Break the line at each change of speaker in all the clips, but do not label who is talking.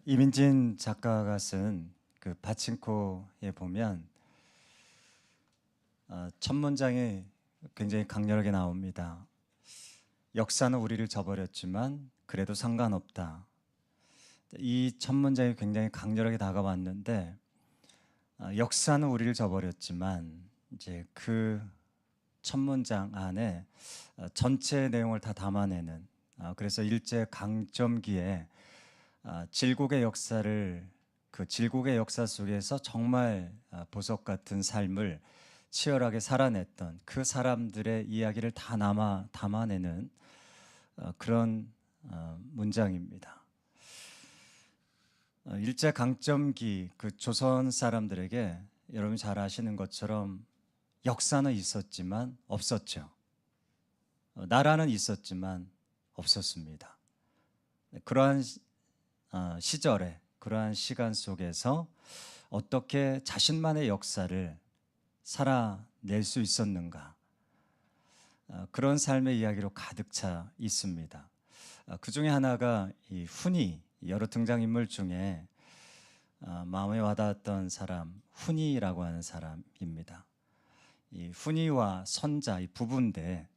이민진 작가가 쓴 그 파친코에 보면 첫 문장이 굉장히 강렬하게 나옵니다. 역사는 우리를 저버렸지만 그래도 상관없다. 이 첫 문장이 굉장히 강렬하게 다가왔는데 역사는 우리를 저버렸지만 이제 그 첫 문장 안에 전체 내용을 다 담아내는 그래서 일제 강점기에 질곡의 역사를 그 질곡의 역사 속에서 정말 보석 같은 삶을 치열하게 살아냈던 그 사람들의 이야기를 다 담아내는 그런 문장입니다. 일제 강점기 그 조선 사람들에게 여러분 잘 아시는 것처럼 역사는 있었지만 없었죠. 나라는 있었지만 없었습니다. 그러한 시절에 그러한 시간 속에서 어떻게 자신만의 역사를 살아낼 수 있었는가, 그런 삶의 이야기로 가득 차 있습니다. 그 중에 하나가 이 훈이, 여러 등장인물 중에 마음에 와닿았던 사람, 훈이라고 하는 사람입니다. 이 훈이와 선자, 이 부부인데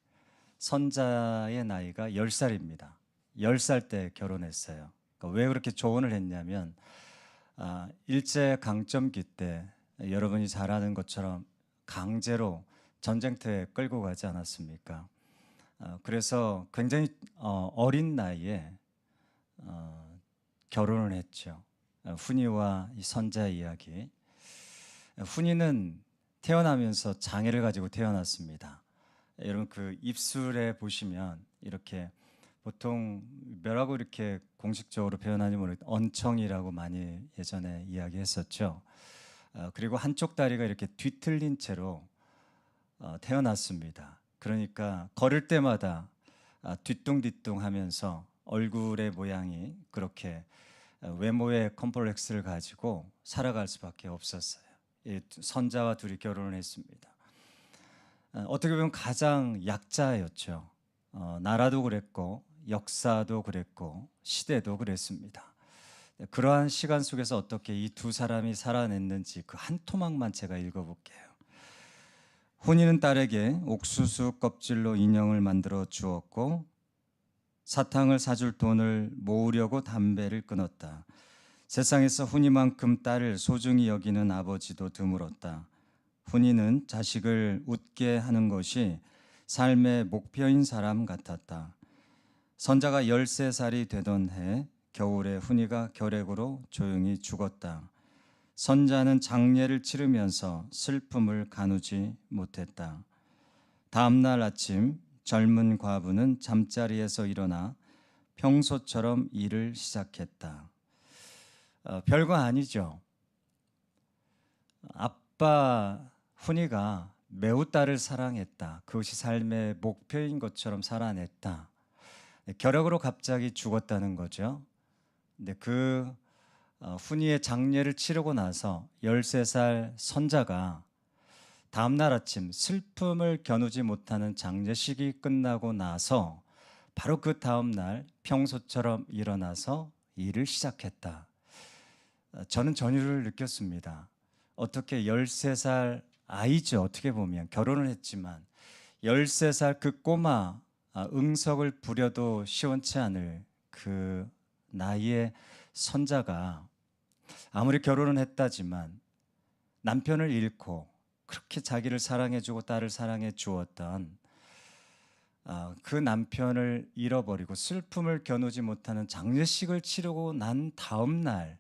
선자의 나이가 10살입니다. 10살 때 결혼했어요. 그러니까 왜 그렇게 조언을 했냐면 일제 강점기 때 여러분이 잘 아는 것처럼 강제로 전쟁터에 끌고 가지 않았습니까? 그래서 굉장히 어린 나이에 결혼을 했죠. 훈이와 이 선자의 이야기. 훈이는 태어나면서 장애를 가지고 태어났습니다. 여러분 그 입술에 보시면 이렇게 보통 뭐라고 이렇게 공식적으로 표현하는지 모르겠는데 언청이라고 많이 예전에 이야기했었죠. 그리고 한쪽 다리가 이렇게 뒤틀린 채로 태어났습니다. 그러니까 걸을 때마다 뒤뚱뒤뚱 하면서 얼굴의 모양이 그렇게 외모의 컴플렉스를 가지고 살아갈 수밖에 없었어요. 선자와 둘이 결혼을 했습니다. 어떻게 보면 가장 약자였죠. 나라도 그랬고 역사도 그랬고 시대도 그랬습니다. 그러한 시간 속에서 어떻게 이 두 사람이 살아냈는지 그 한 토막만 제가 읽어볼게요. 훈이는 딸에게 옥수수 껍질로 인형을 만들어 주었고 사탕을 사줄 돈을 모으려고 담배를 끊었다. 세상에서 훈이만큼 딸을 소중히 여기는 아버지도 드물었다. 훈이는 자식을 웃게 하는 것이 삶의 목표인 사람 같았다. 선자가 13살이 되던 해 겨울에 훈이가 결핵으로 조용히 죽었다. 선자는 장례를 치르면서 슬픔을 가누지 못했다. 다음 날 아침 젊은 과부는 잠자리에서 일어나 평소처럼 일을 시작했다. 별거 아니죠. 아빠 훈이가 매우 딸을 사랑했다. 그것이 삶의 목표인 것처럼 살아냈다. 결핵으로 갑자기 죽었다는 거죠. 근데 그 훈이의 장례를 치르고 나서 13살 선자가 다음날 아침 슬픔을 겨누지 못하는 장례식이 끝나고 나서 바로 그 다음날 평소처럼 일어나서 일을 시작했다. 저는 전율을 느꼈습니다. 어떻게 13살 아이죠. 어떻게 보면 결혼을 했지만 13살 그 꼬마 응석을 부려도 시원치 않을 그 나이의 선자가 아무리 결혼은 했다지만 남편을 잃고 그렇게 자기를 사랑해주고 딸을 사랑해 주었던 그 남편을 잃어버리고 슬픔을 겨누지 못하는 장례식을 치르고 난 다음 날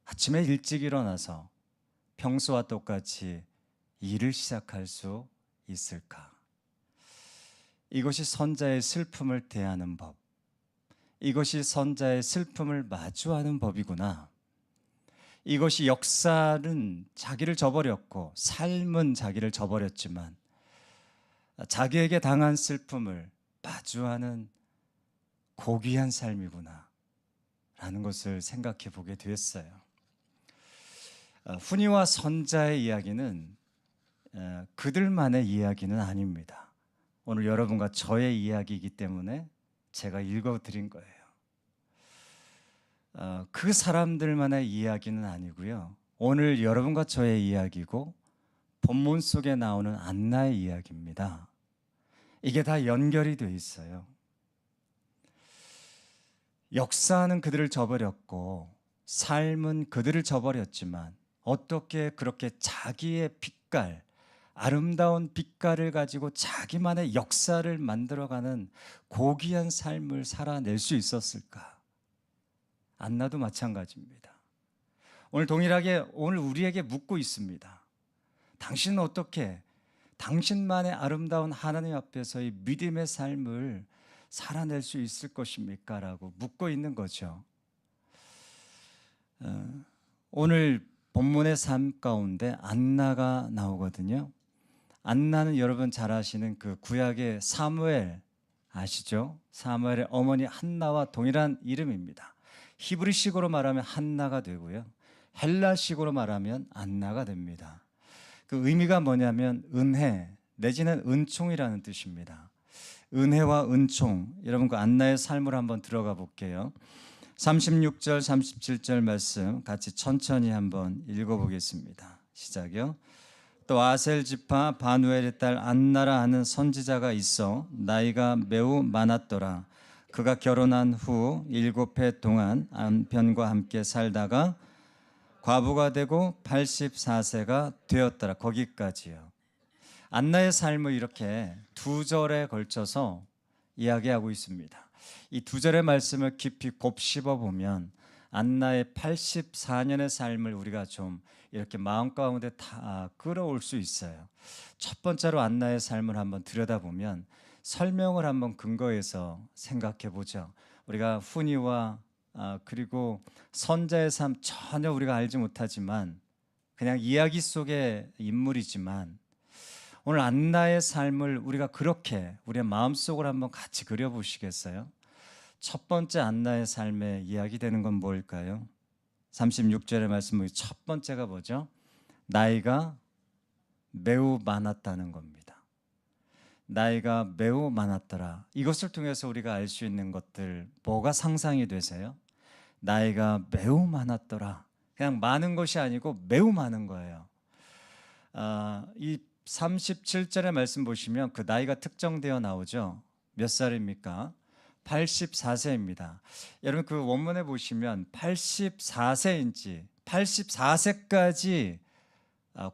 아침에 일찍 일어나서 평소와 똑같이 일을 시작할 수 있을까? 이것이 선자의 슬픔을 대하는 법, 이것이 선자의 슬픔을 마주하는 법이구나. 이것이 역사는 자기를 저버렸고 삶은 자기를 저버렸지만 자기에게 당한 슬픔을 마주하는 고귀한 삶이구나 라는 것을 생각해 보게 되었어요. 훈이와 선자의 이야기는 그들만의 이야기는 아닙니다. 오늘 여러분과 저의 이야기이기 때문에 제가 읽어드린 거예요. 그 사람들만의 이야기는 아니고요. 오늘 여러분과 저의 이야기고 본문 속에 나오는 안나의 이야기입니다. 이게 다 연결이 돼 있어요. 역사는 그들을 저버렸고 삶은 그들을 저버렸지만 어떻게 그렇게 자기의 빛깔, 아름다운 빛깔을 가지고 자기만의 역사를 만들어가는 고귀한 삶을 살아낼 수 있었을까? 안나도 마찬가지입니다. 오늘 동일하게 오늘 우리에게 묻고 있습니다. 당신은 어떻게 당신만의 아름다운 하나님 앞에서의 믿음의 삶을 살아낼 수 있을 것입니까? 라고 묻고 있는 거죠. 오늘 본문의 삶 가운데 안나가 나오거든요. 안나는 여러분 잘 아시는 그 구약의 사무엘 아시죠? 사무엘의 어머니 한나와 동일한 이름입니다. 히브리식으로 말하면 한나가 되고요. 헬라식으로 말하면 안나가 됩니다. 그 의미가 뭐냐면 은혜 내지는 은총이라는 뜻입니다. 은혜와 은총, 여러분 그 안나의 삶을 한번 들어가 볼게요. 36절 37절 말씀 같이 천천히 한번 읽어보겠습니다. 시작이요. 또 아셀 지파 바누엘의 딸 안나라 하는 선지자가 있어 나이가 매우 많았더라. 그가 결혼한 후 7해 동안 남편과 함께 살다가 과부가 되고 84세가 되었더라. 거기까지요. 안나의 삶을 이렇게 두 절에 걸쳐서 이야기하고 있습니다. 이 두 절의 말씀을 깊이 곱씹어 보면 안나의 84년의 삶을 우리가 좀 이렇게 마음 가운데 다 끌어올 수 있어요. 첫 번째로 안나의 삶을 한번 들여다보면 설명을 한번 근거해서 생각해 보죠. 우리가 훈이와 그리고 선자의 삶 전혀 우리가 알지 못하지만 그냥 이야기 속의 인물이지만 오늘 안나의 삶을 우리가 그렇게 우리의 마음속으로 한번 같이 그려보시겠어요? 첫 번째 안나의 삶에 이야기되는 건 뭘까요? 36절의 말씀 첫 번째가 뭐죠? 나이가 매우 많았다는 겁니다. 나이가 매우 많았더라. 이것을 통해서 우리가 알 수 있는 것들 뭐가 상상이 되세요? 나이가 매우 많았더라. 그냥 많은 것이 아니고 매우 많은 거예요. 이 37절의 말씀 보시면 그 나이가 특정되어 나오죠. 몇 살입니까? 84세입니다. 여러분 그 원문에 보시면 84세인지 84세까지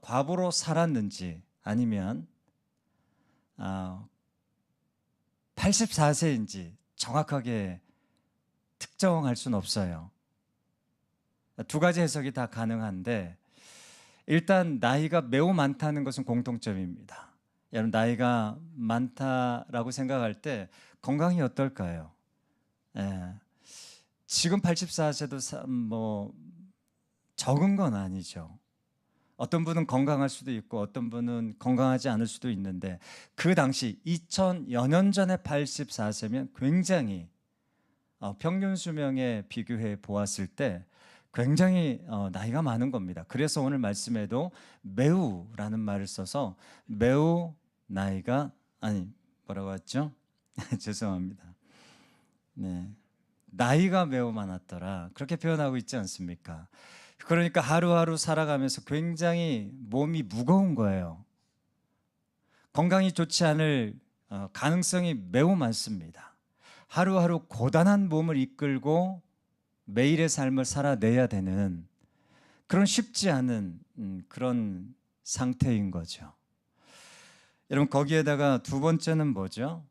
과부로 살았는지 아니면 84세인지 정확하게 특정할 수는 없어요. 두 가지 해석이 다 가능한데 일단 나이가 매우 많다는 것은 공통점입니다. 여러분 나이가 많다라고 생각할 때 건강이 어떨까요? 지금 84세도 뭐 적은 건 아니죠. 어떤 분은 건강할 수도 있고 어떤 분은 건강하지 않을 수도 있는데 그 당시 2000여 년 전에 84세면 굉장히 평균 수명에 비교해 보았을 때 굉장히 나이가 많은 겁니다. 그래서 오늘 말씀에도 매우라는 말을 써서 매우 나이가 뭐라고 했죠? 죄송합니다. 네, 나이가 매우 많았더라. 그렇게 표현하고 있지 않습니까? 그러니까 하루하루 살아가면서 굉장히 몸이 무거운 거예요. 건강이 좋지 않을 가능성이 매우 많습니다. 하루하루 고단한 몸을 이끌고 매일의 삶을 살아내야 되는 그런 쉽지 않은 그런 상태인 거죠. 여러분 거기에다가 두 번째는 뭐죠?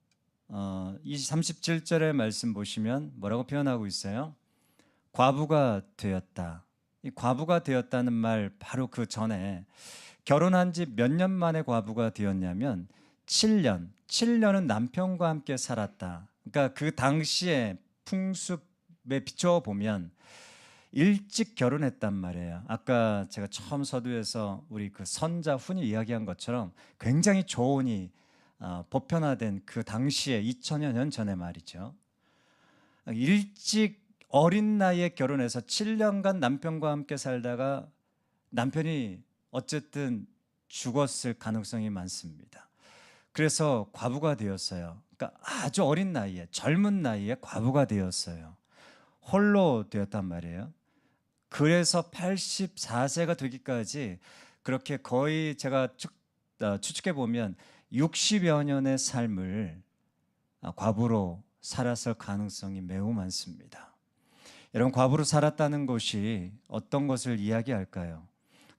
이 37절의 말씀 보시면 뭐라고 표현하고 있어요? 과부가 되었다. 이 과부가 되었다는 말 바로 그 전에 결혼한 지 몇 년 만에 과부가 되었냐면 7년. 7년은 남편과 함께 살았다. 그러니까 그 당시에 풍습에 비춰 보면 일찍 결혼했단 말이에요. 아까 제가 처음 서두에서 우리 그 선자 훈이 이야기한 것처럼 굉장히 조언이 보편화된 그 당시에 2000여 년 전의 말이죠. 일찍 어린 나이에 결혼해서 7년간 남편과 함께 살다가 남편이 어쨌든 죽었을 가능성이 많습니다. 그래서 과부가 되었어요. 그러니까 아주 어린 나이에 젊은 나이에 과부가 되었어요. 홀로 되었단 말이에요. 그래서 84세가 되기까지 그렇게 거의 제가 추측해 보면 60여 년의 삶을 과부로 살았을 가능성이 매우 많습니다. 여러분, 과부로 살았다는 것이 어떤 것을 이야기할까요?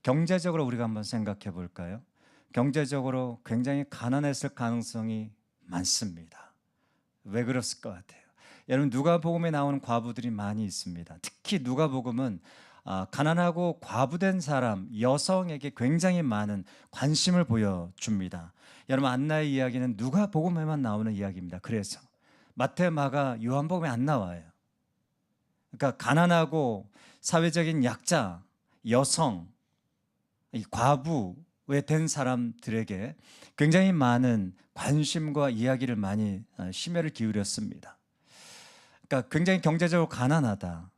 경제적으로 우리가 한번 생각해 볼까요? 경제적으로 굉장히 가난했을 가능성이 많습니다. 왜 그랬을 것 같아요? 여러분, 누가복음에 나오는 과부들이 많이 있습니다. 특히 누가복음은 가난하고 과부된 사람, 여성에게 굉장히 많은 관심을 보여줍니다. 여러분, 안나의 이야기는 누가복음에만 나오는 이야기입니다. 그래서 마태, 마가, 요한복음에 안 나와요. 그러니까 가난하고 사회적인 약자, 여성, 이 과부에 된 사람들에게 굉장히 많은 관심과 이야기를 많이 심혈을 기울였습니다. 그러니까 굉장히 경제적으로 가난하다.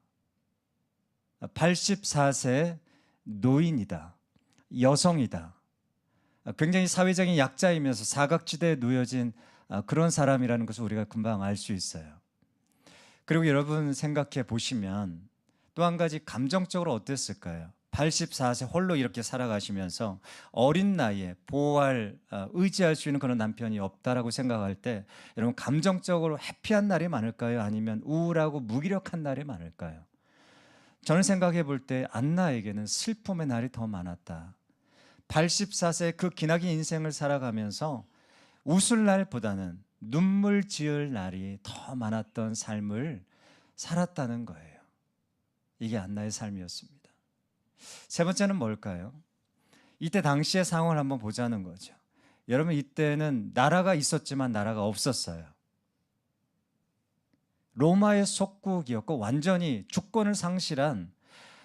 84세 노인이다. 여성이다. 굉장히 사회적인 약자이면서 사각지대에 놓여진 그런 사람이라는 것을 우리가 금방 알 수 있어요. 그리고 여러분 생각해 보시면 또 한 가지 감정적으로 어땠을까요? 84세 홀로 이렇게 살아가시면서 어린 나이에 보호할 의지할 수 있는 그런 남편이 없다라고 생각할 때 여러분 감정적으로 해피한 날이 많을까요? 아니면 우울하고 무기력한 날이 많을까요? 저는 생각해 볼 때 안나에게는 슬픔의 날이 더 많았다. 84세 그 기나긴 인생을 살아가면서 웃을 날보다는 눈물 지을 날이 더 많았던 삶을 살았다는 거예요. 이게 안나의 삶이었습니다. 세 번째는 뭘까요? 이때 당시의 상황을 한번 보자는 거죠. 여러분, 이때는 나라가 있었지만 나라가 없었어요. 로마의 속국이었고 완전히 주권을 상실한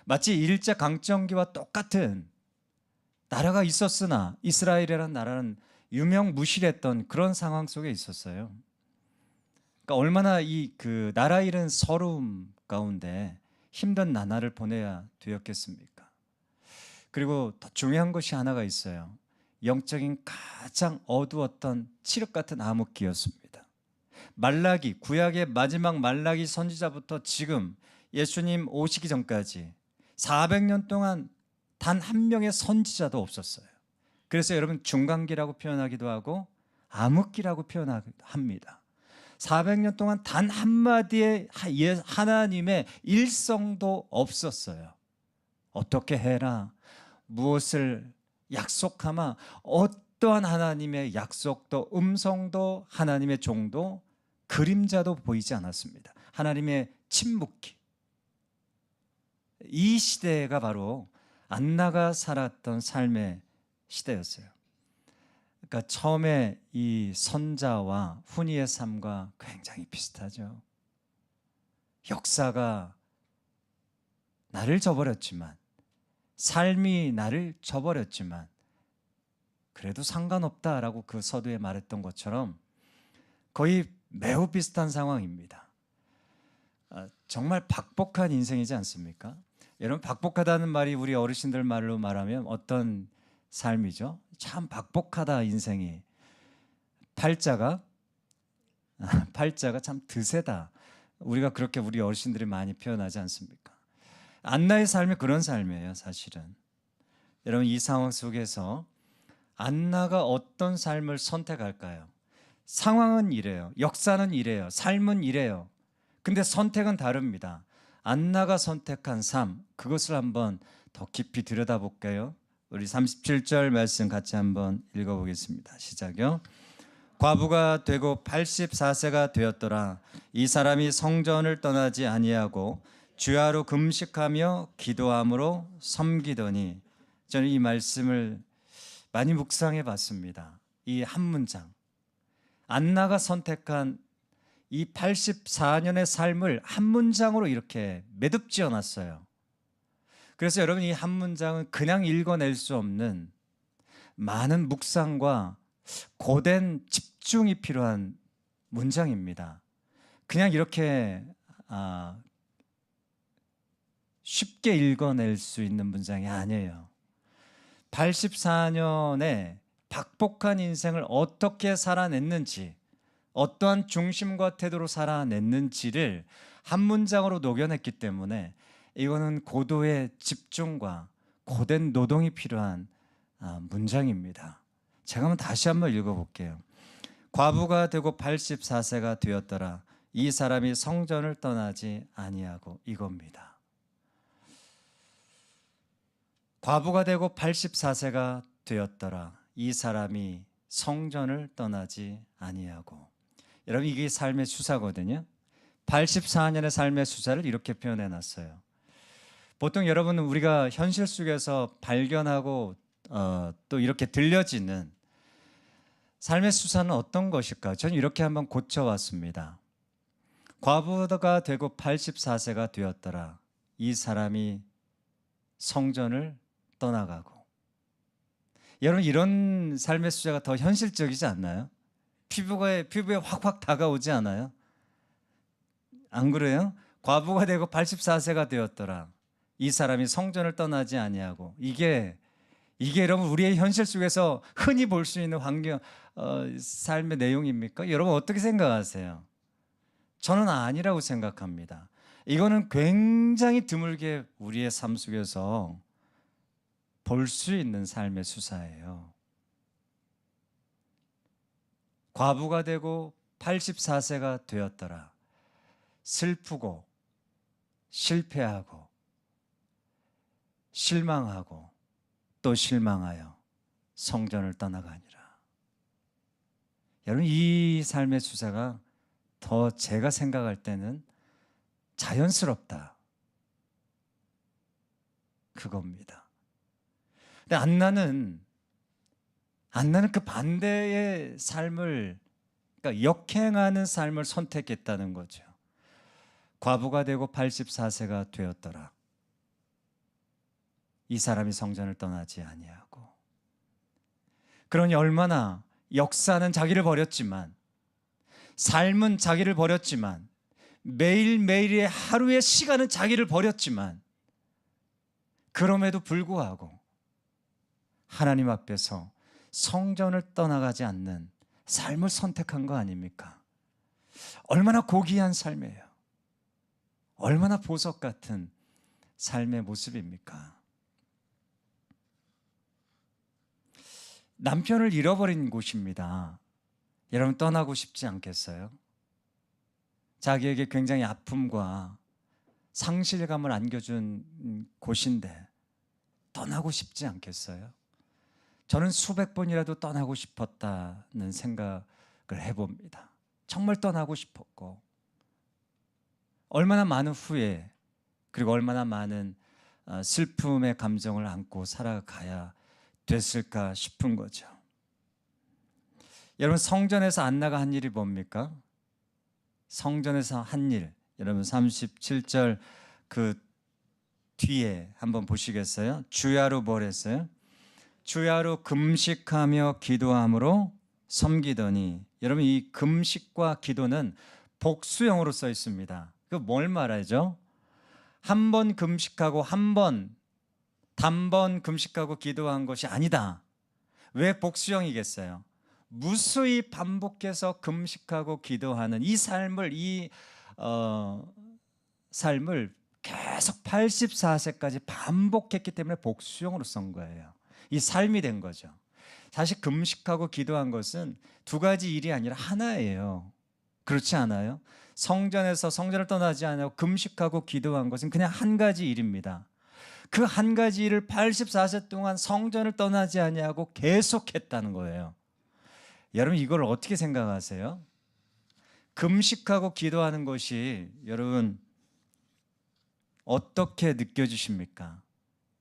마치 일제강점기와 똑같은 나라가 있었으나 이스라엘이라는 나라는 유명무실했던 그런 상황 속에 있었어요. 그러니까 얼마나 이 그 나라 잃은 서러움 가운데 힘든 나날을 보내야 되었겠습니까? 그리고 더 중요한 것이 하나가 있어요. 영적인 가장 어두웠던 칠흑 같은 암흑기였습니다. 말라기, 구약의 마지막 말라기 선지자부터 지금 예수님 오시기 전까지 400년 동안 단 한 명의 선지자도 없었어요. 그래서 여러분 중간기라고 표현하기도 하고 암흑기라고 표현합니다. 400년 동안 단 한마디의 하나님의 일성도 없었어요. 어떻게 해라, 무엇을 약속하마, 어떠한 하나님의 약속도 음성도 하나님의 종도 그림자도 보이지 않았습니다. 하나님의 침묵기. 이 시대가 바로 안나가 살았던 삶의 시대였어요. 그러니까 처음에 이 선자와 훈이의 삶과 굉장히 비슷하죠. 역사가 나를 저버렸지만, 삶이 나를 저버렸지만 그래도 상관없다라고 그 서두에 말했던 것처럼 거의 매우 비슷한 상황입니다. 정말 박복한 인생이지 않습니까? 여러분, 박복하다는 말이 우리 어르신들 말로 말하면 어떤 삶이죠? 참 박복하다 인생이. 팔자가 참 드세다. 우리가 그렇게 우리 어르신들이 많이 표현하지 않습니까? 안나의 삶이 그런 삶이에요, 사실은. 여러분, 이 상황 속에서 안나가 어떤 삶을 선택할까요? 상황은 이래요. 역사는 이래요. 삶은 이래요. 근데 선택은 다릅니다. 안나가 선택한 삶, 그것을 한번 더 깊이 들여다볼게요. 우리 37절 말씀 같이 한번 읽어보겠습니다. 시작요. 과부가 되고 84세가 되었더라. 이 사람이 성전을 떠나지 아니하고 주야로 금식하며 기도함으로 섬기더니. 저는 이 말씀을 많이 묵상해 봤습니다. 이 한 문장, 안나가 선택한 이 84년의 삶을 한 문장으로 이렇게 매듭지어 놨어요. 그래서 여러분, 이 한 문장은 그냥 읽어낼 수 없는 많은 묵상과 고된 집중이 필요한 문장입니다. 그냥 이렇게 쉽게 읽어낼 수 있는 문장이 아니에요. 84년의 박복한 인생을 어떻게 살아냈는지, 어떠한 중심과 태도로 살아냈는지를 한 문장으로 녹여냈기 때문에 이거는 고도의 집중과 고된 노동이 필요한 문장입니다. 제가 한번 다시 한번 읽어볼게요. 과부가 되고 84세가 되었더라. 이 사람이 성전을 떠나지 아니하고, 이겁니다. 과부가 되고 84세가 되었더라. 이 사람이 성전을 떠나지 아니하고. 여러분, 이게 삶의 수사거든요. 84년의 삶의 수사를 이렇게 표현해 놨어요. 보통 여러분은 우리가 현실 속에서 발견하고 또 이렇게 들려지는 삶의 수사는 어떤 것일까? 저는 이렇게 한번 고쳐왔습니다. 과부가 되고 84세가 되었더라. 이 사람이 성전을 떠나가고. 여러분, 이런 삶의 수사가 더 현실적이지 않나요? 피부에 확확 다가오지 않아요? 안 그래요? 과부가 되고 84세가 되었더라. 이 사람이 성전을 떠나지 아니하고. 이게 여러분 우리의 현실 속에서 흔히 볼 수 있는 삶의 내용입니까? 여러분 어떻게 생각하세요? 저는 아니라고 생각합니다. 이거는 굉장히 드물게 우리의 삶 속에서 볼 수 있는 삶의 수사예요. 과부가 되고 84세가 되었더라. 슬프고 실패하고 실망하고 또 실망하여 성전을 떠나가니라. 여러분, 이 삶의 수사가 더 제가 생각할 때는 자연스럽다, 그겁니다. 근데 안나는 그 반대의 삶을, 그러니까 역행하는 삶을 선택했다는 거죠. 과부가 되고 84세가 되었더라. 이 사람이 성전을 떠나지 아니하고. 그러니 얼마나 역사는 자기를 버렸지만, 삶은 자기를 버렸지만, 매일매일의 하루의 시간은 자기를 버렸지만, 그럼에도 불구하고 하나님 앞에서 성전을 떠나가지 않는 삶을 선택한 거 아닙니까? 얼마나 고귀한 삶이에요. 얼마나 보석 같은 삶의 모습입니까? 남편을 잃어버린 곳입니다. 여러분, 떠나고 싶지 않겠어요? 자기에게 굉장히 아픔과 상실감을 안겨준 곳인데 떠나고 싶지 않겠어요? 저는 수백 번이라도 떠나고 싶었다는 생각을 해봅니다. 정말 떠나고 싶었고, 얼마나 많은 후회, 그리고 얼마나 많은 슬픔의 감정을 안고 살아가야 됐을까 싶은 거죠. 여러분, 성전에서 안나가 한 일이 뭡니까? 성전에서 한 일, 여러분 37절 그 뒤에 한번 보시겠어요? 주야로 뭘 했어요? 주야로 금식하며 기도함으로 섬기더니. 여러분, 이 금식과 기도는 복수형으로 써 있습니다. 그 뭘 말하죠? 한 번 금식하고 단번 금식하고 기도한 것이 아니다. 왜 복수형이겠어요? 무수히 반복해서 금식하고 기도하는 이 삶을, 삶을 계속 84세까지 반복했기 때문에 복수형으로 쓴 거예요. 이 삶이 된 거죠. 사실 금식하고 기도한 것은 두 가지 일이 아니라 하나예요. 그렇지 않아요? 성전에서 성전을 떠나지 않고 금식하고 기도한 것은 그냥 한 가지 일입니다. 그 한 가지 일을 84세 동안 성전을 떠나지 아니하고 계속했다는 거예요. 여러분, 이걸 어떻게 생각하세요? 금식하고 기도하는 것이 여러분 어떻게 느껴지십니까?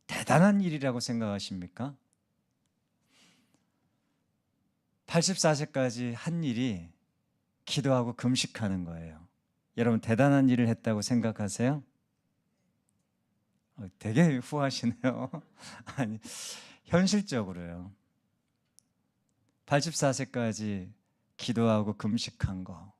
대단한 일이라고 생각하십니까? 84세까지 한 일이 기도하고 금식하는 거예요. 여러분, 대단한 일을 했다고 생각하세요? 되게 후하시네요. 아니, 현실적으로요. 84세까지 기도하고 금식한 거.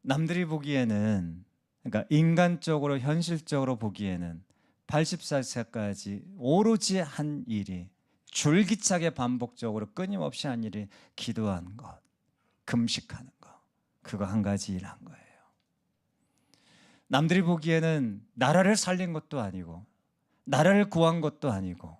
남들이 보기에는, 그러니까 인간적으로 현실적으로 보기에는 84세까지 오로지 한 일이, 줄기차게 반복적으로 끊임없이 한 일이 기도한 것. 금식하는 거. 그거 한 가지 일 한 거예요. 남들이 보기에는 나라를 살린 것도 아니고 나라를 구한 것도 아니고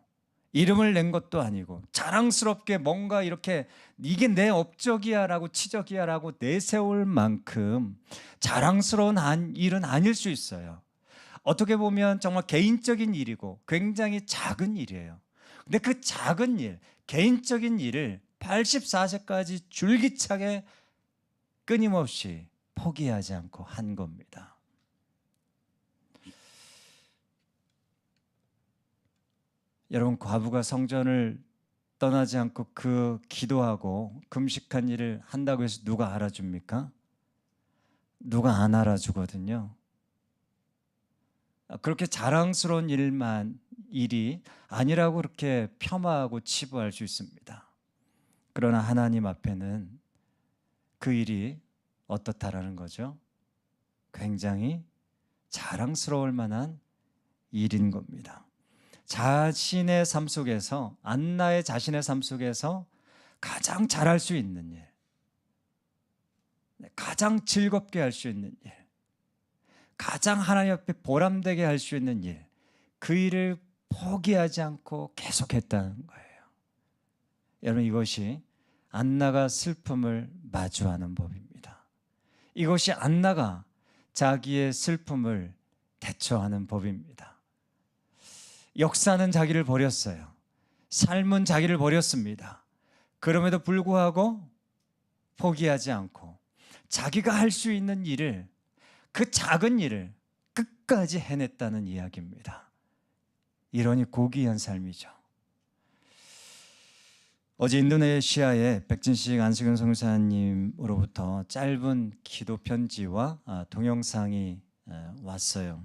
이름을 낸 것도 아니고 자랑스럽게 뭔가 이렇게 이게 내 업적이야 라고 치적이야 라고 내세울 만큼 자랑스러운 일은 아닐 수 있어요. 어떻게 보면 정말 개인적인 일이고 굉장히 작은 일이에요. 근데 그 작은 일, 개인적인 일을 84세까지 줄기차게 끊임없이 포기하지 않고 한 겁니다. 여러분, 과부가 성전을 떠나지 않고 그 기도하고 금식한 일을 한다고 해서 누가 알아줍니까? 누가 안 알아주거든요. 그렇게 자랑스러운 일이 아니라고 그렇게 폄하하고 치부할 수 있습니다. 그러나 하나님 앞에는 그 일이 어떻다라는 거죠? 굉장히 자랑스러울 만한 일인 겁니다. 자신의 삶 속에서, 안나의 자신의 삶 속에서 가장 잘할 수 있는 일, 가장 즐겁게 할 수 있는 일, 가장 하나님 앞에 보람되게 할 수 있는 일, 그 일을 포기하지 않고 계속했다는 거예요. 여러분, 이것이 안나가 슬픔을 마주하는 법입니다. 이것이 안나가 자기의 슬픔을 대처하는 법입니다. 역사는 자기를 버렸어요. 삶은 자기를 버렸습니다. 그럼에도 불구하고 포기하지 않고 자기가 할 수 있는 일을, 그 작은 일을 끝까지 해냈다는 이야기입니다. 이러니 고귀한 삶이죠. 어제 인도네시아의 백진식 안수경 선교사님으로부터 짧은 기도 편지와 동영상이 왔어요.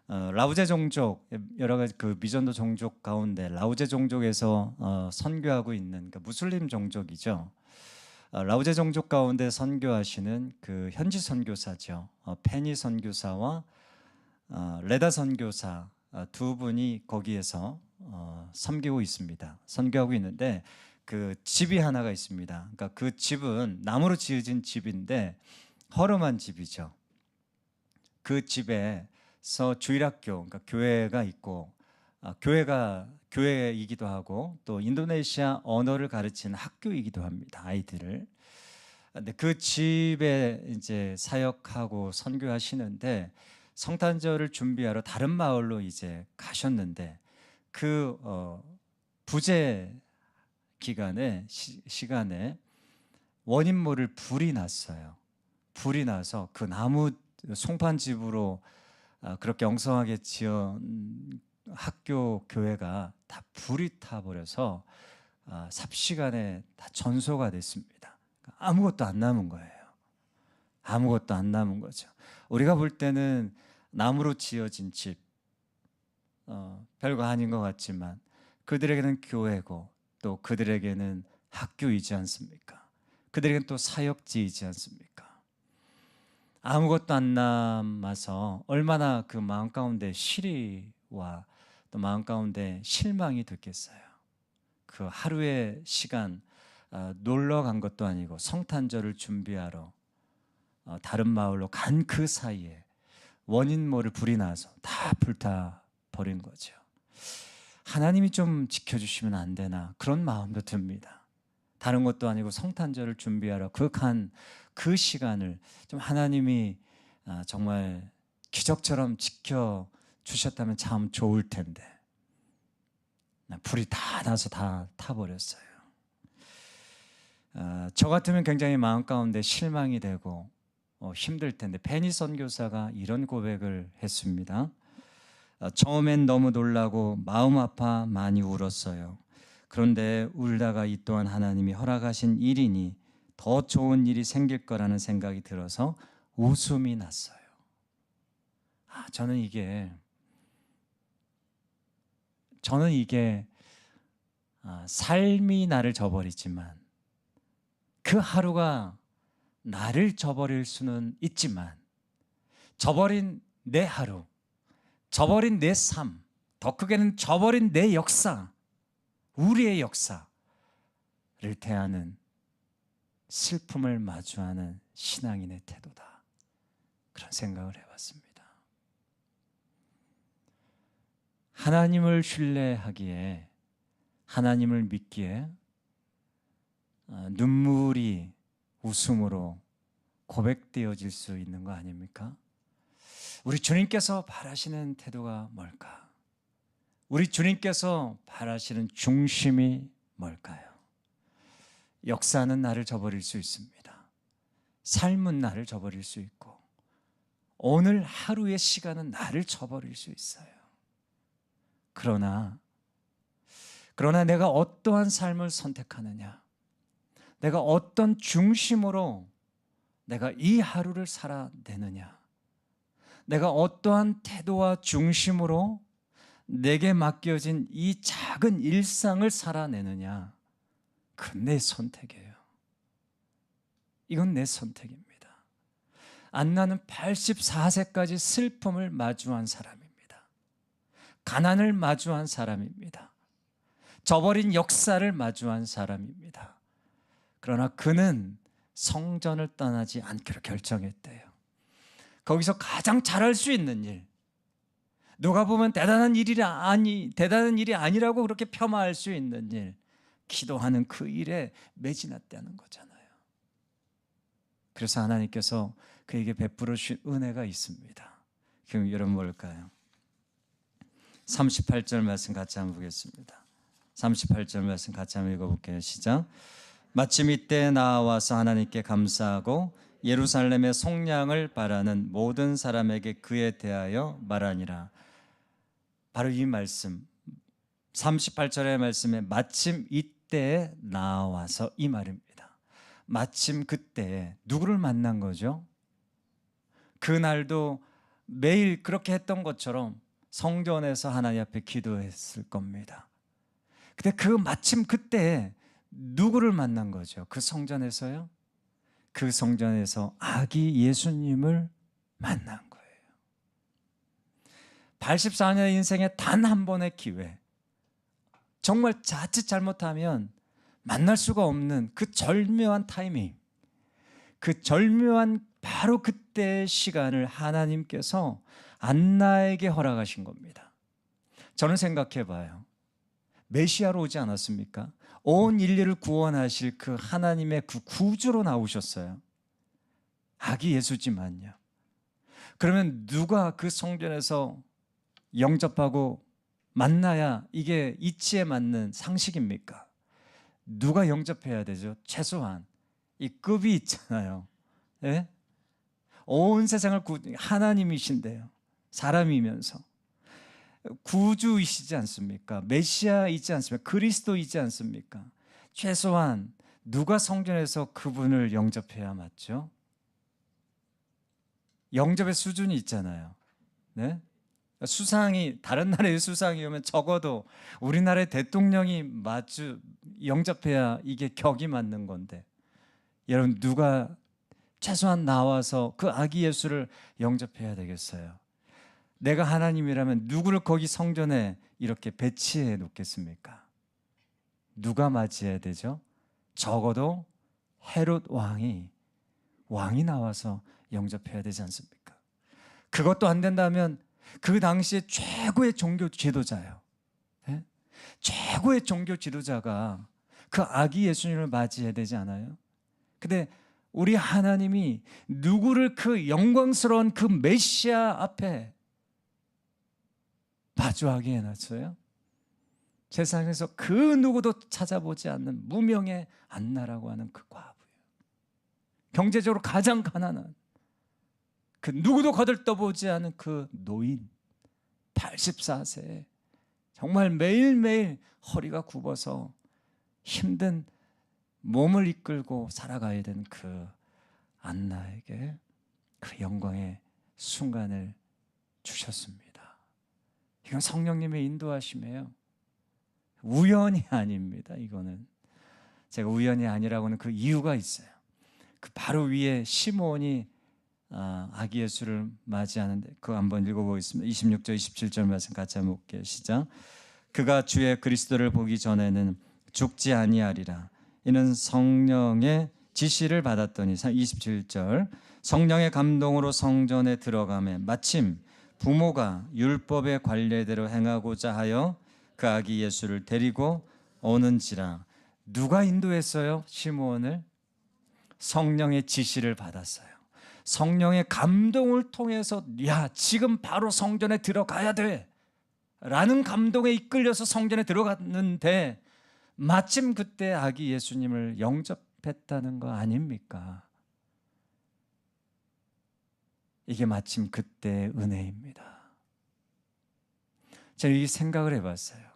라우제 종족, 여러 가지 그 미전도 종족 가운데 라우제 종족에서 선교하고 있는 그 무슬림 종족이죠. 라우제 종족 가운데 선교하시는 그 현지 선교사죠. 페니 선교사와 레다 선교사 두 분이 거기에서 섬기고 있습니다. 선교하고 있는데 그 집이 하나가 있습니다. 그러니까 그 집은 나무로 지어진 집인데 허름한 집이죠. 그 집에서 주일학교, 그러니까 교회가 있고, 교회이기도 하고 또 인도네시아 언어를 가르치는 학교이기도 합니다. 아이들을. 근데 그 집에 이제 사역하고 선교하시는데 성탄절을 준비하러 다른 마을로 이제 가셨는데 그 부재 기간에 시간에 원인 모를 불이 났어요. 불이 나서 그 나무 송판집으로 그렇게 엉성하게 지은 학교 교회가 다 불이 타버려서 삽시간에 다 전소가 됐습니다. 아무것도 안 남은 거예요. 아무것도 안 남은 거죠. 우리가 볼 때는 나무로 지어진 집, 별거 아닌 것 같지만 그들에게는 교회고 또 그들에게는 학교이지 않습니까? 그들에게는 또 사역지이지 않습니까? 아무것도 안 남아서 얼마나 그 마음 가운데 시리와 또 마음 가운데 실망이 됐겠어요. 그 하루의 시간 놀러 간 것도 아니고 성탄절을 준비하러 다른 마을로 간 그 사이에 원인 모를 불이 나서 다 불타 버린 거죠. 하나님이 좀 지켜주시면 안 되나 그런 마음도 듭니다. 다른 것도 아니고 성탄절을 준비하러 그 시간을 좀 하나님이 정말 기적처럼 지켜주셨다면 참 좋을 텐데 불이 다 나서 다 타버렸어요. 저 같으면 굉장히 마음 가운데 실망이 되고 힘들 텐데 페니 선교사가 이런 고백을 했습니다. 처음엔 너무 놀라고 마음 아파 많이 울었어요. 그런데 울다가 이 또한 하나님이 허락하신 일이니 더 좋은 일이 생길 거라는 생각이 들어서 웃음이 났어요. 저는 이게 삶이 나를 저버리지만 그 하루가 나를 저버릴 수는 있지만 저버린 내 하루, 저버린 내 삶, 더 크게는 저버린 내 역사, 우리의 역사를 대하는 슬픔을 마주하는 신앙인의 태도다. 그런 생각을 해봤습니다. 하나님을 신뢰하기에, 하나님을 믿기에 눈물이 웃음으로 고백되어질 수 있는 거 아닙니까? 우리 주님께서 바라시는 태도가 뭘까? 우리 주님께서 바라시는 중심이 뭘까요? 역사는 나를 저버릴 수 있습니다. 삶은 나를 저버릴 수 있고, 오늘 하루의 시간은 나를 저버릴 수 있어요. 그러나 내가 어떠한 삶을 선택하느냐, 내가 어떤 중심으로 내가 이 하루를 살아내느냐, 내가 어떠한 태도와 중심으로 내게 맡겨진 이 작은 일상을 살아내느냐, 그건 내 선택이에요. 이건 내 선택입니다. 안나는 84세까지 슬픔을 마주한 사람입니다. 가난을 마주한 사람입니다. 저버린 역사를 마주한 사람입니다. 그러나 그는 성전을 떠나지 않기로 결정했대요. 거기서 가장 잘할 수 있는 일, 누가 보면 대단한 일이 아니라고 그렇게 폄하할 수 있는 일, 기도하는 그 일에 매진했다는 거잖아요. 그래서 하나님께서 그에게 베풀어 주신 은혜가 있습니다. 그럼 여러분 뭘까요? 38절 말씀 같이 한번 보겠습니다. 38절 말씀 같이 한번 읽어볼게요. 시작. 마침 이때 나와서 하나님께 감사하고 예루살렘의 속량을 바라는 모든 사람에게 그에 대하여 말하니라. 바로 이 말씀, 38절의 말씀에 마침 이때에 나와서, 이 말입니다. 마침 그때에 누구를 만난 거죠? 그날도 매일 그렇게 했던 것처럼 성전에서 하나님 앞에 기도했을 겁니다. 근데 그 마침 그때에 누구를 만난 거죠? 그 성전에서요? 그 성전에서 아기 예수님을 만난 거예요. 84년 인생의 단 한 번의 기회, 정말 자칫 잘못하면 만날 수가 없는 그 절묘한 타이밍, 그 절묘한 바로 그때의 시간을 하나님께서 안나에게 허락하신 겁니다. 저는 생각해 봐요. 메시아로 오지 않았습니까? 온 인류를 구원하실 그 하나님의 그 구주로 나오셨어요. 아기 예수지만요. 그러면 누가 그 성전에서 영접하고 만나야 이게 이치에 맞는 상식입니까? 누가 영접해야 되죠? 최소한 이 급이 있잖아요. 예? 온 세상을 하나님이신데요, 사람이면서 구주이시지 않습니까? 메시아이지 않습니까? 그리스도이지 않습니까? 최소한 누가 성전에서 그분을 영접해야 맞죠? 영접의 수준이 있잖아요. 네? 수상이, 다른 나라의 수상이 오면 적어도 우리나라의 대통령이 영접해야 이게 격이 맞는 건데, 여러분 누가 최소한 나와서 그 아기 예수를 영접해야 되겠어요? 내가 하나님이라면 누구를 거기 성전에 이렇게 배치해 놓겠습니까? 누가 맞이해야 되죠? 적어도 헤롯 왕이 나와서 영접해야 되지 않습니까? 그것도 안 된다면 그 당시에 최고의 종교 지도자예요. 네? 최고의 종교 지도자가 그 아기 예수님을 맞이해야 되지 않아요? 근데 우리 하나님이 누구를 그 영광스러운 그 메시아 앞에 마주하게 해놨어요? 세상에서 그 누구도 찾아보지 않는 무명의 안나라고 하는 그 과부예요. 경제적으로 가장 가난한, 그 누구도 거들떠보지 않은 그 노인, 84세, 정말 매일매일 허리가 굽어서 힘든 몸을 이끌고 살아가야 되는 그 안나에게 그 영광의 순간을 주셨습니다. 이건 성령님의 인도하심이에요. 우연이 아닙니다. 이거는 제가 우연이 아니라고는 그 이유가 있어요. 그 바로 위에 시몬이 아기 예수를 맞이하는데, 그거 한번 읽어보겠습니다. 26절 27절 말씀 같이 한번 볼게요. 시작. 그가 주의 그리스도를 보기 전에는 죽지 아니하리라. 이는 성령의 지시를 받았더니 27절 성령의 감동으로 성전에 들어가매 마침 부모가 율법의 관례대로 행하고자 하여 그 아기 예수를 데리고 오는지라. 누가 인도했어요? 시므온을? 성령의 지시를 받았어요. 성령의 감동을 통해서 야, 지금 바로 성전에 들어가야 돼 라는 감동에 이끌려서 성전에 들어갔는데 마침 그때 아기 예수님을 영접했다는 거 아닙니까? 이게 마침 그때의 은혜입니다. 제가 이 생각을 해봤어요.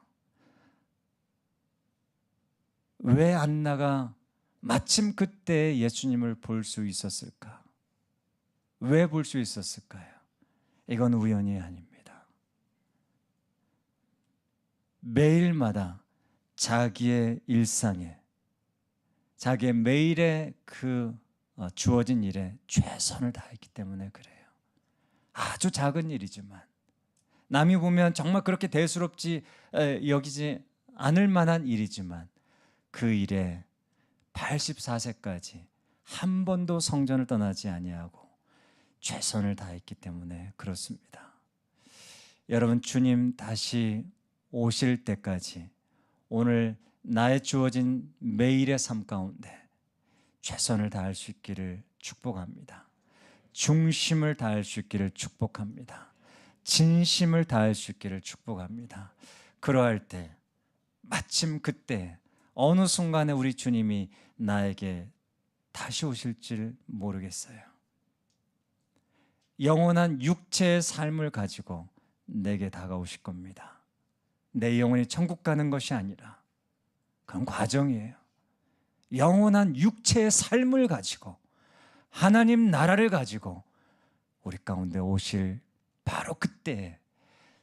왜 안나가 마침 그때 예수님을 볼 수 있었을까? 왜 볼 수 있었을까요? 이건 우연이 아닙니다. 매일마다 자기의 일상에, 자기의 매일의 그 주어진 일에 최선을 다했기 때문에 그래요. 아주 작은 일이지만 남이 보면 정말 그렇게 대수롭지 여기지 않을 만한 일이지만 그 일에 84세까지 한 번도 성전을 떠나지 아니하고 최선을 다했기 때문에 그렇습니다. 여러분, 주님 다시 오실 때까지 오늘 나의 주어진 매일의 삶 가운데 최선을 다할 수 있기를 축복합니다. 중심을 다할 수 있기를 축복합니다. 진심을 다할 수 있기를 축복합니다. 그러할 때 마침 그때 어느 순간에 우리 주님이 나에게 다시 오실지 모르겠어요. 영원한 육체의 삶을 가지고 내게 다가오실 겁니다. 내 영혼이 천국 가는 것이 아니라 그건 과정이에요. 영원한 육체의 삶을 가지고 하나님 나라를 가지고 우리 가운데 오실 바로 그때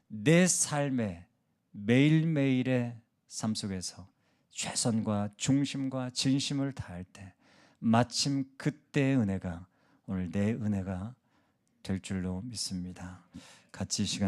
내 삶의 매일매일의 삶 속에서 최선과 중심과 진심을 다할 때 마침 그때의 은혜가 오늘 내 은혜가 될 줄로 믿습니다. 같이 이 시간